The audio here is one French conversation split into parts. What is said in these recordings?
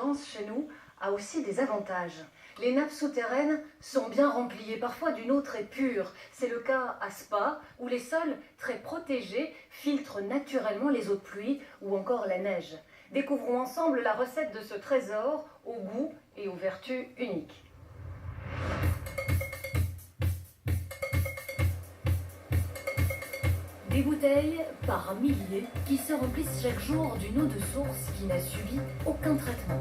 tendance chez nous a aussi des avantages. Les nappes souterraines sont bien remplies et parfois d'une eau très pure. C'est le cas à Spa, où les sols très protégés filtrent naturellement les eaux de pluie ou encore la neige. Découvrons ensemble la recette de ce trésor au goût et aux vertus uniques. Des bouteilles par milliers qui se remplissent chaque jour d'une eau de source qui n'a subi aucun traitement.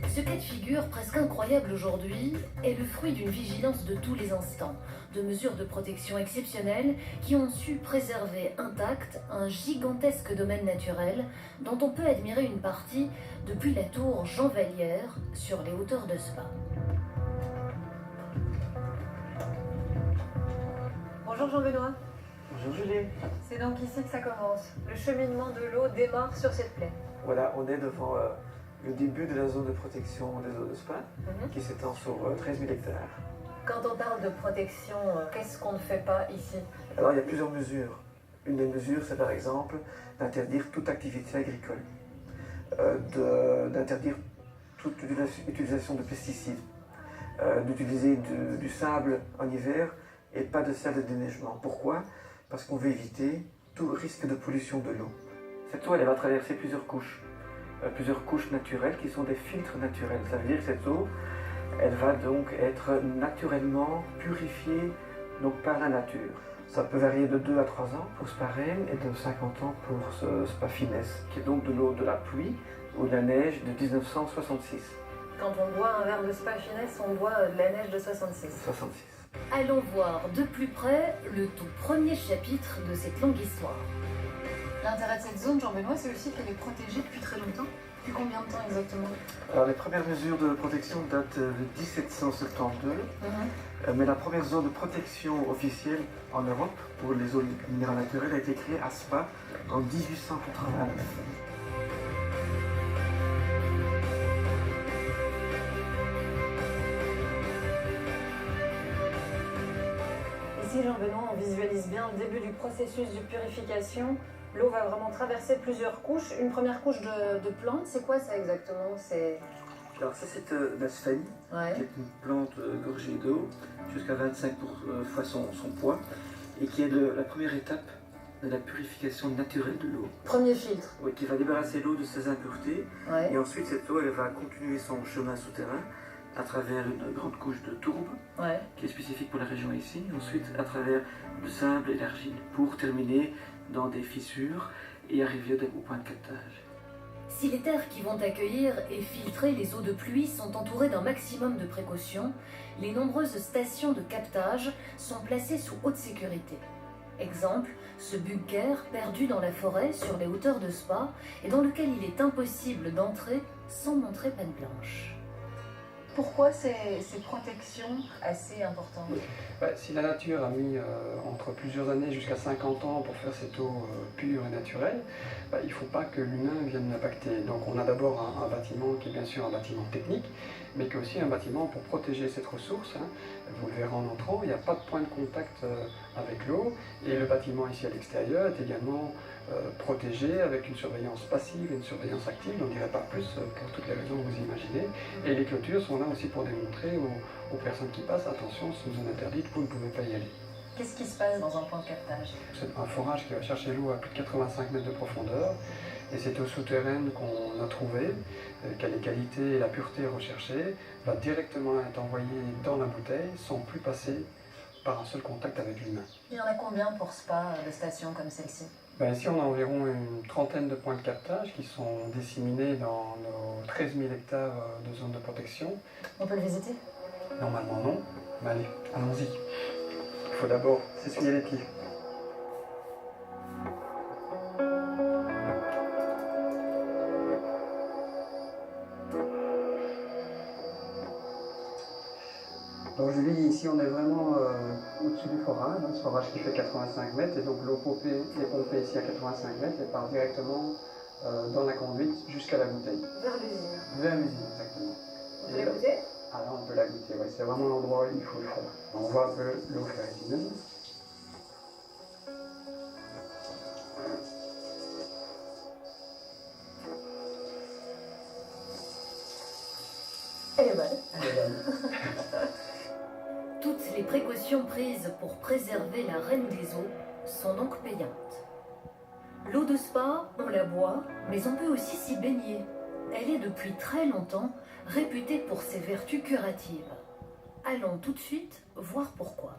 Ce cas de figure presque incroyable aujourd'hui est le fruit d'une vigilance de tous les instants, de mesures de protection exceptionnelles qui ont su préserver intact un gigantesque domaine naturel dont on peut admirer une partie depuis la tour Jean Vallière sur les hauteurs de Spa. Bonjour Jean-Benoît. Bonjour Julie. C'est donc ici que ça commence. Le cheminement de l'eau démarre sur cette plaie. Voilà, on est devant le début de la zone de protection des eaux de Spa, qui s'étend sur 13 000 hectares. Quand on parle de protection, qu'est-ce qu'on ne fait pas ici? Alors il y a plusieurs mesures. Une des mesures, c'est par exemple d'interdire toute activité agricole, d'interdire toute utilisation de pesticides, d'utiliser du sable en hiver et pas de sable de déneigement. Pourquoi? Parce qu'on veut éviter tout risque de pollution de l'eau. Cette eau, elle va traverser plusieurs couches naturelles qui sont des filtres naturels. Ça veut dire que cette eau, elle va donc être naturellement purifiée donc, par la nature. Ça peut varier de 2 à 3 ans pour Spa Reine et de 50 ans pour Spa Finesse, qui est donc de l'eau de la pluie ou de la neige de 1966. Quand on boit un verre de Spa Finesse, on boit de la neige de 66. 66. Allons voir de plus près le tout premier chapitre de cette longue histoire. L'intérêt de cette zone, Jean-Benoît, c'est aussi qu'elle est protégée depuis très longtemps. Depuis combien de temps exactement? Alors les premières mesures de protection datent de 1772, mais la première zone de protection officielle en Europe pour les eaux minérales naturelles a été créée à Spa en 1889. Ici, Jean-Benoît, on visualise bien le début du processus de purification. L'eau va vraiment traverser plusieurs couches. Une première couche de plantes, c'est quoi ça exactement? Alors ça c'est la sphalie, qui est une plante gorgée d'eau, jusqu'à 25 fois son poids, et qui est la première étape de la purification naturelle de l'eau. Premier filtre. Oui, qui va débarrasser l'eau de ses impuretés, et ensuite cette eau elle va continuer son chemin souterrain à travers une grande couche de tourbe, qui est spécifique pour la région ici, ensuite à travers le sable et l'argile, pour terminer dans des fissures et arriver au point de captage. Si les terres qui vont accueillir et filtrer les eaux de pluie sont entourées d'un maximum de précautions, les nombreuses stations de captage sont placées sous haute sécurité. Exemple, ce bunker perdu dans la forêt sur les hauteurs de Spa et dans lequel il est impossible d'entrer sans montrer patte blanche. Pourquoi ces protections assez importantes? Si la nature a mis entre plusieurs années jusqu'à 50 ans pour faire cette eau pure et naturelle, il ne faut pas que l'humain vienne l'impacter. Donc on a d'abord un bâtiment qui est bien sûr un bâtiment technique, mais qui est aussi un bâtiment pour protéger cette ressource. Vous le verrez en entrant, il n'y a pas de point de contact avec l'eau, et le bâtiment ici à l'extérieur est également protégé avec une surveillance passive et une surveillance active, on ne dirait pas plus pour toutes les raisons que vous imaginez. Et les clôtures sont là aussi pour démontrer aux personnes qui passent, attention, c'est une zone interdite, vous ne pouvez pas y aller. Qu'est-ce qui se passe dans un point de captage? C'est un forage qui va chercher l'eau à plus de 85 mètres de profondeur, et cette eau souterraine qu'on a trouvée, qui a les qualités et la pureté recherchées, va directement être envoyée dans la bouteille sans plus passer par un seul contact avec l'humain. Il y en a combien pour Spa de stations comme celle-ci? Ici, on a environ une trentaine de points de captage qui sont disséminés dans nos 13 000 hectares de zone de protection. On peut le visiter? Normalement non, mais allez, allons-y. Il faut d'abord s'essuyer les pieds. Donc Julie, ici on est vraiment au-dessus du forage, ce forage qui fait 85 mètres, et donc l'eau est pompée ici à 85 mètres et part directement dans la conduite jusqu'à la bouteille. Vers l'usine. Vers l'usine, exactement. On peut la goûter? Ah là on peut la goûter, c'est vraiment l'endroit où il faut le faire. On voit un peu l'eau ferrugineuse. Elle est bonne. Elle est bonne. Toutes les précautions prises pour préserver la reine des eaux sont donc payantes. L'eau de spa, on la boit, mais on peut aussi s'y baigner. Elle est depuis très longtemps réputée pour ses vertus curatives. Allons tout de suite voir pourquoi.